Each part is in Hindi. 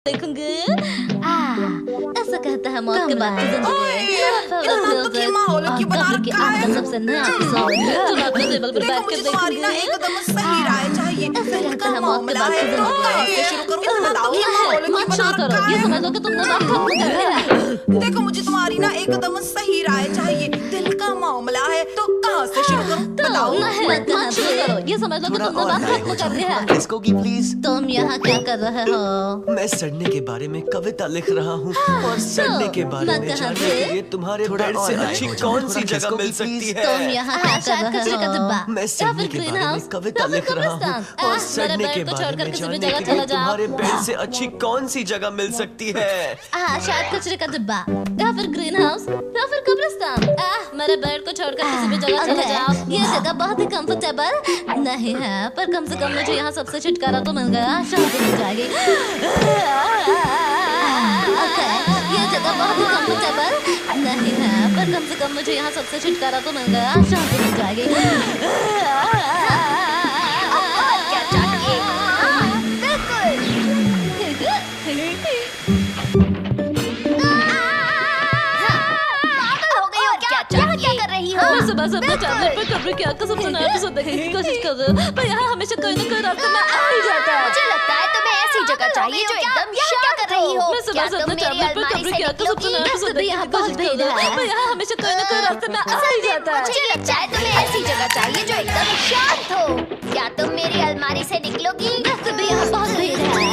देखूंगी। ऐसा कहता है मौत के बाद की जिंदगी। माहौल की बना रखा है। आपका सबसे नया एपिसोड तुम अपने टेबल पर बैठ कर तुम्हारी ना एकदम सही राय चाहिए। ऐसा कहता है मौत के मामला बाद है की तो कहाँ जिंदगी। से शुरू करूं? बताओ ये माहौल की मत बना शुरू करो, रखा ये है। समझ लो कि तुमने बात खत्म कर दिया। देखो मुझे तुम्हारी ना एकदम सही राय चाहिए। दिल का मामला है तो कहाँ से शुरू करूं? बताओ। नहीं, मत शुरू करो, ये समझ लो कि तुमने बात खत्म कर दिया। इसको की प्लीज। तुम यहाँ क्या कर रहे हो? मैं सड़ने के बारे में कविता लिख रहा हूँ और सड़ने के बारे मैं में कहाँ जानने से? के लिए तुम्हारे बेड से अच्छी कौन सी जगह मिल सकती है? तुम यहाँ क्या कर रहे हो? मैं सड़ने के बारे में कविता लिख रहा हूँ और सड़ने के बारे में जानने के लिए तुम्हारे बेड से अच्छी कौन सी जगह मिल सकती है? शायद कचरे का डिब्बा या फिर ग्रीन हाउस या फिर कब्रिस्तान। मेरे बेड को छोड़कर किसी भी जगह चले जाओ। ये जगह बहुत ही कंफर्टेबल नहीं है, पर कम से कम मुझे यहाँ सबसे छुटकारा तो मिल गया, शांति मिल जाएगी। ये जगह बहुत ही कंफर्टेबल नहीं है, पर कम से कम मुझे यहाँ सबसे छुटकारा तो मिल गया, शांति मिल जाएगी। क्या चाहिए? क्या कर रही हो? मैं सुबह से अपने टैबलेट पर कब्र की आग का सबसे नया एपिसोड देखने की कोशिश कर रही हूँ, पर यहाँ हमेशा कोई ना कोई रास्ते में आ ही जाता है। मुझे लगता है तुम्हें ऐसी जगह चाहिए जो एकदम शांत कर रही हो। मैं सुबह से अपने टैबलेट पर कब्र की आग का सबसे नया एपिसोड देखने की कोशिश कर रही हूँ, पर यहाँ हमेशा कोई ना कोई रास्ते में आ ही जाता है। मुझे लगता है तुम्हें ऐसी जगह चाहिए जो एकदम शांत हो। क्या तुम मेरी अलमारी से निकलोगी? वैसे भी यहाँ बहुत भीड़ है।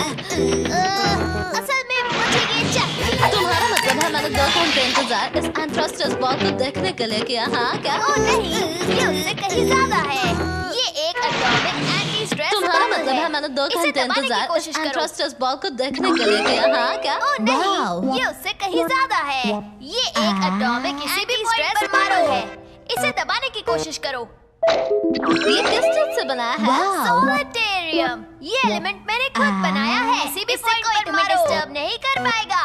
असल में मुझे ये चाहिए। तुम्हारा मतलब है मैंने 2 घंटे इंतजार इस एंथ्रास्टस बॉल को देखने के लिए किया? हाँ क्या? ओह नहीं, ये उससे कहीं ज्यादा है। ये एक एटॉमिक एंटी स्ट्रेस तुम्हारा बम मतलब है मैंने 2 इसे घंटे दबाने की इंतजार इस कोशिश करो। एंथ्रास्टस बॉल को देखने के लिए किया? हाँ क्या? ओह नहीं, ये उससे कहीं ज्यादा है। ये एक एटॉमिक एंटी स्ट्रेस परमाणु है। इसे दबाने की कोशिश करो। ये किस चीज से बना है? सोलिटेरियम। ये एलिमेंट मैंने खुद बनाया है। किसी भी पॉइंट पर तुम्हें डिस्टर्ब नहीं कर पाएगा।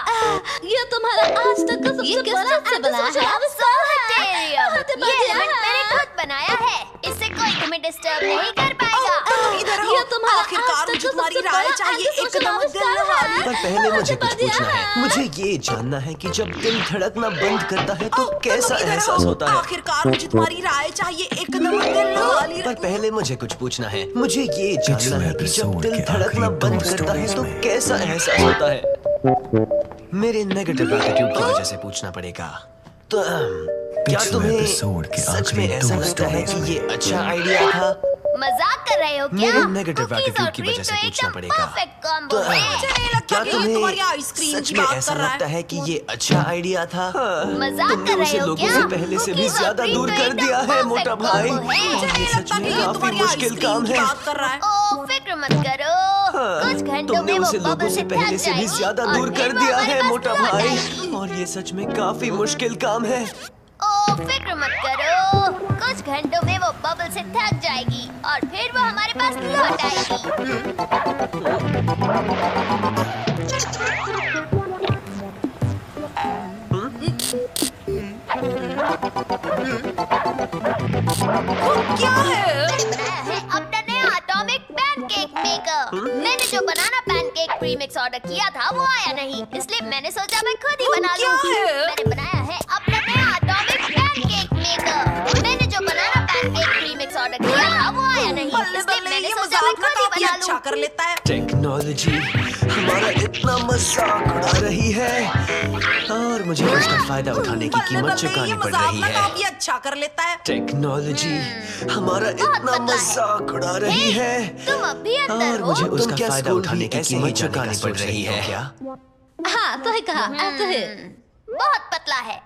ये तुम्हारा आज तक का सबसे बड़ा चीज से बना है? सोलिटेरियम। ये एलिमेंट मैंने खुद बनाया है। इससे कोई तुम्हें डिस्टर्ब नहीं कर पाएगा। ये तुम्हारा आखिरकार मुझे तुम्हारी राय चाहिए। एकदम दिल वाली। पर पहले मुझे कुछ पूछना है। मुझे ये जानना है कि जब दिल धड़कना बंद करता है तो कैसा एहसास होता है? आखिरकार मुझे तुम्हारी राय चाहिए। एकदम दिल वाली। पर पहले मुझे कुछ पूछना है। मुझे ये जानना है कि जब दिल धड़कना बंद करता है तो कैसा एहसास होता है? मेरे नेगेटिव एटीट्यूड की वजह से पूछना पड़ेगा। तो क्या तुम्हें सच में ऐसा लगता है कि ये अच्छा आइडिया था? मजाक कर रहे हो क्या? मेरे नेगेटिव Cookies एटीट्यूड और की cream वजह से तो पूछना एकदम पड़ेगा। perfect combo तो है। क्या तुम्हारी तुम्हें आइसक्रीम सच की में बात ऐसा कर रहा है? लगता है कि ये अच्छा आइडिया था? मजाक तुमने कर रहे उसे हो लोगों क्या? से पहले से भी Cookies और ज्यादा cream दूर तो कर एकदम दिया है, perfect मोटा भाई। combo है। और ये सच में काफी मुश्किल काम है। बात कर रहा है। ओह, फिक्र मत करो। कुछ घंटों तुमने में वो उसे लोगों बबल से से पहले थक से भी जाएगी ज्यादा और दूर फिर कर वो दिया हमारे है, पास मोटा लौट भाई। आएगी। और ये सच में काफी मुश्किल काम है। ओह, फिक्र मत करो। कुछ घंटों में वो बबल से थक जाएगी और फिर वो हमारे पास लौट आएगी। क्या है? मैंने बनाया है अपना नया एटॉमिक पैनकेक मेकर। मैंने जो बनाना पैनकेक प्रीमिक्स ऑर्डर किया था वो आया नहीं, इसलिए मैंने सोचा मैं खुद ही बना क्या लूं। है? मैंने बनाया है अपना नया एटॉमिक पैनकेक मेकर। मैंने जो बनाना पैनकेक प्रीमिक्स ऑर्डर किया था वो आया नहीं, इसलिए मैंने ये सोचा मैं मजाक खुद ही काफी बना अच्छा लूं। कर लेता है। टेक्नोलॉजी हमारा इतना मजाक उड़ा रही है और मुझे उसका फायदा उठाने की कीमत चुकानी पड़ रही है। काफी अच्छा कर लेता है। टेक्नोलॉजी हमारा इतना पता है। मजाक उड़ा रही है तुम अब भी अंदर और हो। मुझे तुम उसका क्या फायदा स्कूल उठाने भी की ऐसे ही कीमत जाने का चुकानी पड़ सोच रही रही हो है। क्या? हाँ तो ही कहा ऐसे ही। बहुत पतला है।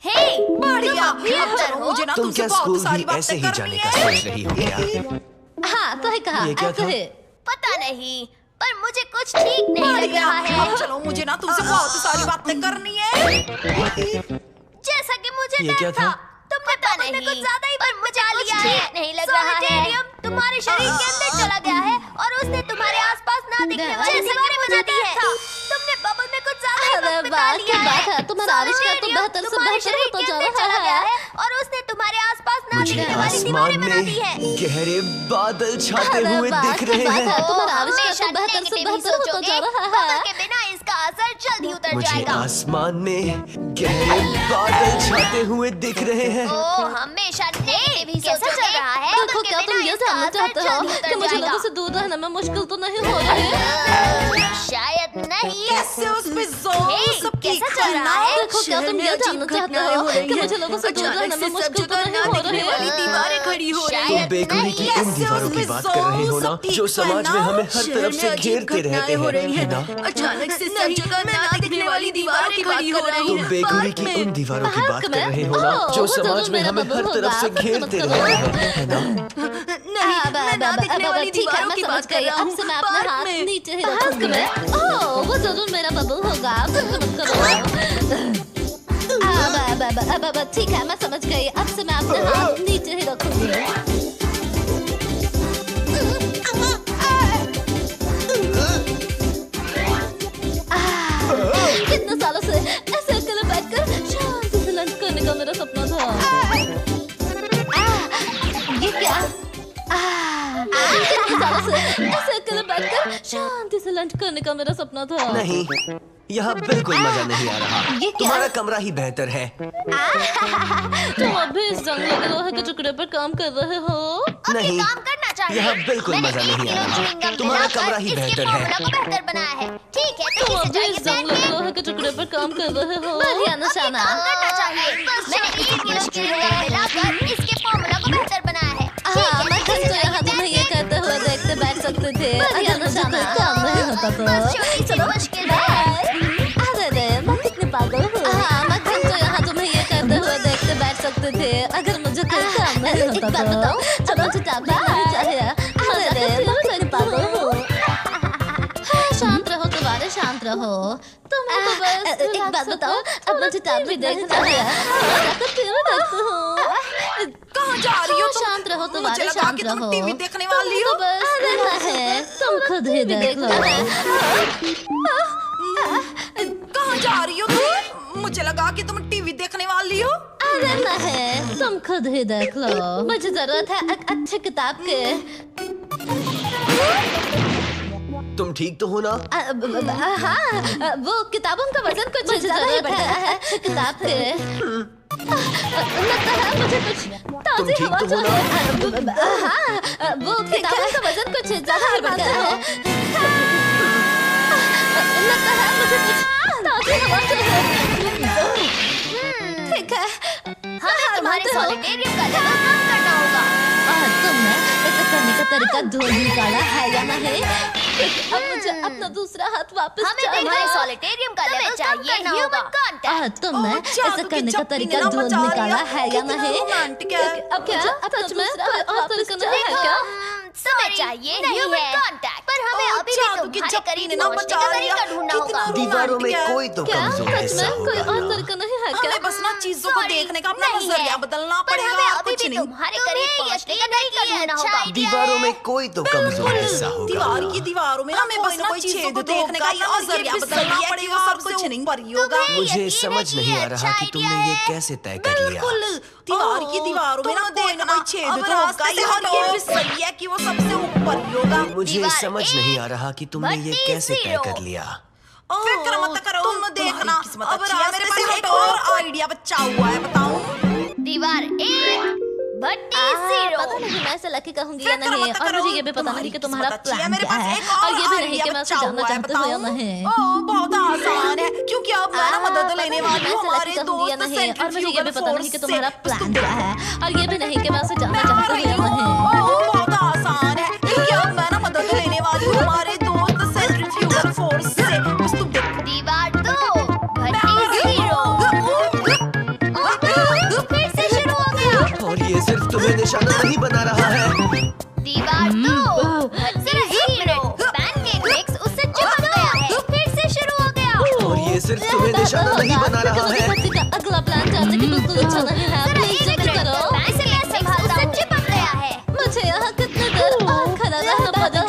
हे, बढ़िया। तुम अब भी अब अंदर चलो, हो। मुझे ना तुम तुमसे क्या बहुत स्कूल सारी भी ऐसे बातें ही जाने करनी का है। सोच रही हो क्या? हाँ तो ही कहा ये क्या ऐसे था? ही। पता नहीं, पर मुझे कुछ ठीक नहीं लग बढ़िया। रहा है। अब चलो, मुझे ना तुमसे बहुत सारी बातें करनी है। जैसा कि मुझे ये डर क्या था। था? तुमने पता नहीं कुछ ज्यादा ही पर मुझे लिया है। नहीं लग रहा है। तुम्हारे शरीर के अंदर चला गया है और उसने तुम्हारे आसपास ना दिखने वाली दीवारें बना दी है। तुमने बबल में कुछ ज्यादा ही अरे वक्त बिता वाह, लिया क्या है। बात है, तुम्हारा आविष्कार तो बेहतर से तुम्हारे बेहतर शरीर होता के जा अंदर रहा चला गया है। है और उसने तुम्हारे आसपास ना मुझे दिखने वाली आसमान दीवारें बना में दी है। गहरे बादल छाते अरे हुए वाह, दिख क्या रहे बात हैं। है, तुम्हारा आविष्कार हमेशा तो बेहतर से negative ही बेहतर होता सोचोगे। जा रहा बबल है। के बिना इस बदल मुझे जाएगा। आसमान में गहरे बादल छाते हुए दिख रहे हैं। ओ हमेशा नेगेटिव ही कैसा सोचोगे। चल रहा है? देखो क्या तुम ये जानना चाहते हो कि मुझे लोगों से दूर रहने में मुश्किल तो नहीं हो रही है? शायद नहीं। कैसे उस पे जोर हे, सबकी कैसा चल रहा है? देखो क्या तुम ये जानना चाहते हो कि मुझे लोगों से दूर रहने में मुश्किल तो नहीं हो रही है? दीवारें खड़ी हो रही तुम है। बेखुदी की उन दीवारों की बात कर रहे हो ना जो समाज में हमें हर तरफ से घेरते रहते हैं, है ना? अचानक से सब जगह ना दिखने वाली दीवारों की बात कर रही तुम है। बेखुदी की उन दीवारों की बात कर रहे हो ना जो समाज में हमें हर तरफ से घेरते रहते हैं, है ना? मैं ना दिखने वाली ठीक है, दीवारों मैं की समझ बात कर गई। रहा अब हूँ। से मैं अपना हाथ पार्क में। नीचे ही रखूंगी। ओह, वो जरूर मेरा बबल होगा। फिक्र मत करो। ठीक है, मैं समझ गई। अब से मैं अपना हाथ नीचे ही रखूंगी। कितने सालों से ऐसे अकेले बैठकर शांति से लंच करने का मेरा सपना था। ये क्या? कितने सालों से ऐसे अकेले बैठकर शांति से लंच करने का मेरा सपना था। नहीं, यहाँ बिल्कुल मजा नहीं आ रहा। ये क्या? तुम्हारा कमरा ही बेहतर है। तुम अभी इस जंग लगे लोहे के टुकड़े पर काम कर रहे हो? नहीं, काम करना चाहिए। यहाँ बिल्कुल मैंने मजा 1 नहीं आ किलो रहा। chewing gum तुम्हारा मिलाकर कमरा ही इसके बेहतर है। formula को बेहतर बनाया है। ठीक है, तो तुम इसे अभी जाइए इस जंग पहन लगे के। लोहे के टुकड़े पर काम कर रहे हो? बढ़िया निशाना। काम करना चाहिए। मैंने 1 किलो chewing gum मिलाकर इसके formula को बेहतर बनाया है। हाँ, मैं तो यहाँ तुम्हें ये कहते हुए देखते बैठ सकते थे। अगर मुझे कोई काम नहीं होता तो। बस छोटी सी मुश्किल है। अरे रे, मैं कितनी पागल हूँ। हाँ, मैं तो यहाँ तुम्हें ये कहते हुए देखते बैठ सकते थे। अगर मुझे कोई काम नहीं होता तो। एक बात बताऊँ, जब मुझे टैबलेट लेनी चाहिए। अरे रे, मैं कितनी पागल हूँ। हाँ, शांत रहो तुम्हारे, शांत रहो। तुम तो बस एक बात बताओ, अब मुझे टैबलेट देखना है। कहाँ जा रही हो तुम? शांत रहो मुझे तुम्हारे, लगा शांत कि तुम रहो। टीवी देखने वाली हो। तो बस रहना है, तुम खुद ही देख लो। कहाँ जा रही हो तुम? मुझे लगा कि तुम टीवी देखने वाली हो। रहना है, तुम खुद ही देख लो। मुझे जरूरत है एक अच्छी किताब के। तुम ठीक तो हो ना? हाँ, वो किताबों का वजन कुछ ज्यादा ही बढ़ गया है। अच्छी किताब के। लगता है मुझे कुछ ताज़ी ठीक हवा तो हो ना? चाहिए। हाँ, वो किताबों का वजन कुछ ज्यादा ही बढ़ गया है। लगता है मुझे कुछ ताज़ी हवा चाहिए। ठीक है, हमें तुम्हारे सॉलिटेरियम का लेवल कम करना होगा। तुमने इसे करने का तरीका ढूंढ निकाला है या नहीं? अब मुझे अपना दूसरा हाथ वापस हमें चाहिए। तुम्हारे सॉलिटेरियम का लेवल चाहिए। Human contact. तुमने इसे करने का तरीका ढूंढ निकाला है या नहीं? अब क्या सच में कोई और तरीका नहीं है क्या? तुम्हें चाहिए ह्यूमन कांटेक्ट, पर हमें अभी भी जादू की तुम्हारे चप्पी करीब ने ना पहुंचने बचा का लिया। तरीका ढूंढना कितना होगा। दीवारों में रोमांटिक है। कोई तो क्या कमजोर सच हिस्सा में कोई होगा। और तरीका नहीं है क्या? हमें बस ना चीजों को Sorry, देखने का अपना नहीं नजरिया है। बदलना पर हमें पड़ेगा। अभी कुछ भी नहीं। तुम्हारे करीब पहुंचने का तरीका ढूंढना होगा। दीवारों में कोई तो कमजोर हिस्सा दीवार की होगा। दीवारों में हमें बस ना कोई छेद देखने का अपना नजरिया बदलना पड़ेगा। सब कुछ नहीं परियोगा। मुझे समझ नहीं आ रहा कि तुमने ये कैसे तय कर लिया। बिल्कुल दीवार की दीवारों में ना कोई ना कोई छेद तो होगा ही और ये भी सही है कि वो सबसे ऊपर ही होगा। मुझे दीवार समझ एक, नहीं आ रहा कि तुमने ये भट्टी कैसे तय 0। कर लिया। फिक्र मत करो, तुम देखना। अब मेरे पास एक और आइडिया बचा हुआ है, बताऊं? दीवार 1 भट्टी पता 0। नहीं मैं ऐसे लकी कहूंगी या फिक्र नहीं, मत और करो, मुझे ये भी पता नहीं कि तुम्हारा किस्मत अच्छी है। प्लान मेरे क्या पास है, एक और ये भी नहीं आइडिया कि मैं उसे बचा जानना हुआ है, चाहती हूँ या बताऊं? नहीं। बहुत आसान है क्योंकि अब मैं ना मदद लेने वाली हूँ हमारे कहूंगी या दोस्त नहीं, और मुझे ये भी पता नहीं कि सेंट्रीफ्यूगल तुम्हारा फोर्स प्लान से। क्या है, और ये भी नहीं कि मैं उसे जानना मैं आ चाहती हूँ रही या हूँ। नहीं। बहुत आसान है क्योंकि अब मैं ना मदद लेने वाली हूँ हमारे दोस्त सेंट्रीफ्यूगल फोर्स से। बस तुम देखो। दीवार 2 भट्टी 0। फिर से शुरू हो गया। और ये सिर्फ तुम्हें निशाना नहीं बना रहा है। दीवार 2 भट्टी 0। पैनकेक मिक्स उससे चिपक गया है। फिर से शुरू हो गया। और ये सिर्फ तुम्हें निशाना नहीं बना रहा है। अगला प्लान जानने की बिल्कुल इच्छा नहीं है। जरा प्लीज एक जल्दी मिनट, करो। पैनकेक मिक्स उससे चिपक गया है। मुझे यहाँ कितनी देर और खड़ा रहना पड़ेगा?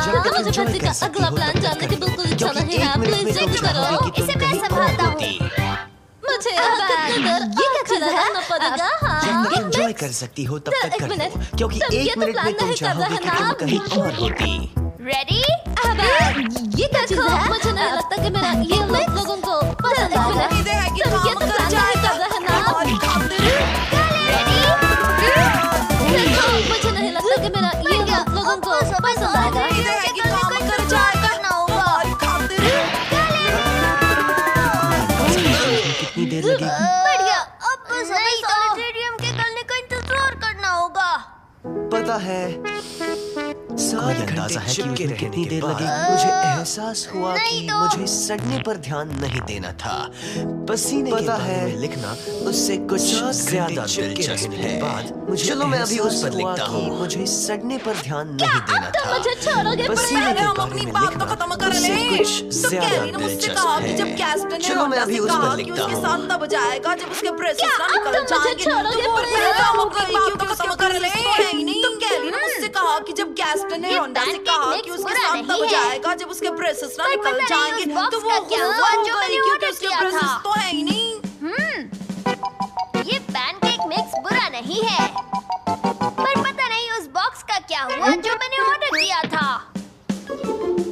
जब तक मुझे enjoy बच्ची कर का सकती अगला हो प्लान तब तक जानने की करो। बिल्कुल इच्छा क्योंकि नहीं है। 1 मिनट प्लीज में तुम जल्दी करो। चाहोगे कि तुम इसे मैं कहीं और संभालता हूँ। होती। मुझे यहाँ कितनी देर और खड़ा रहना पड़ेगा? जब तक एंजॉय कर सकती हो तब तक एक कर लो, मिनट, क्योंकि तब ये 1 तो मिनट प्लान में तुम नहीं कर चाहोगे रहे कि ना तुम आप। कहीं और होती। रेडी? अब ये क्या चीज़ है? मुझे नहीं लगता कि मेरा ये लोगों को पता है, 7 घंटे चिपके रहने के बाद मुझे एहसास हुआ कि मुझे सड़ने पर ध्यान नहीं देना था। पसीने के बारे में लिखना उससे कुछ ज्यादा दिलचस्प है। चलो मैं अभी उस पर लिखता हूँ। मुझे सड़ने पर ध्यान नहीं देना था। मुझे छोड़ोगे पसीने के हम बारे अपनी में बात तो लिखना खत्म कर ले। उससे कुछ तो ज्यादा कैरी ने मुझसे दिलचस्प कहा कि जब है। कैस्टन ने चलो मैं अभी उस पर कहा कि लिखता उसके हूँ। साथ तब जाएगा जब उसके ब्रेसेस ना निकल मुझे जाएंगे। छोड़ोगे तो वो पर हम अपनी बात तो खत्म कर ले। तो कैरी ने मुझसे कहा कि जब कैस्टन ने ये होंडा से pancake कहा mix कि उसके बुरा साथ नहीं तब है। जाएगा जब उसके ब्रेसेस ना पर निकल पता नहीं जाएंगे। उस तो box वो का क्या गुस्सा हुआ हो जो गई मैंने क्योंकि order उसके किया ब्रेसेस था। तो है ही नहीं। ये पैनकेक मिक्स बुरा नहीं है, पर पता नहीं उस बॉक्स का क्या हुआ जो मैंने ऑर्डर किया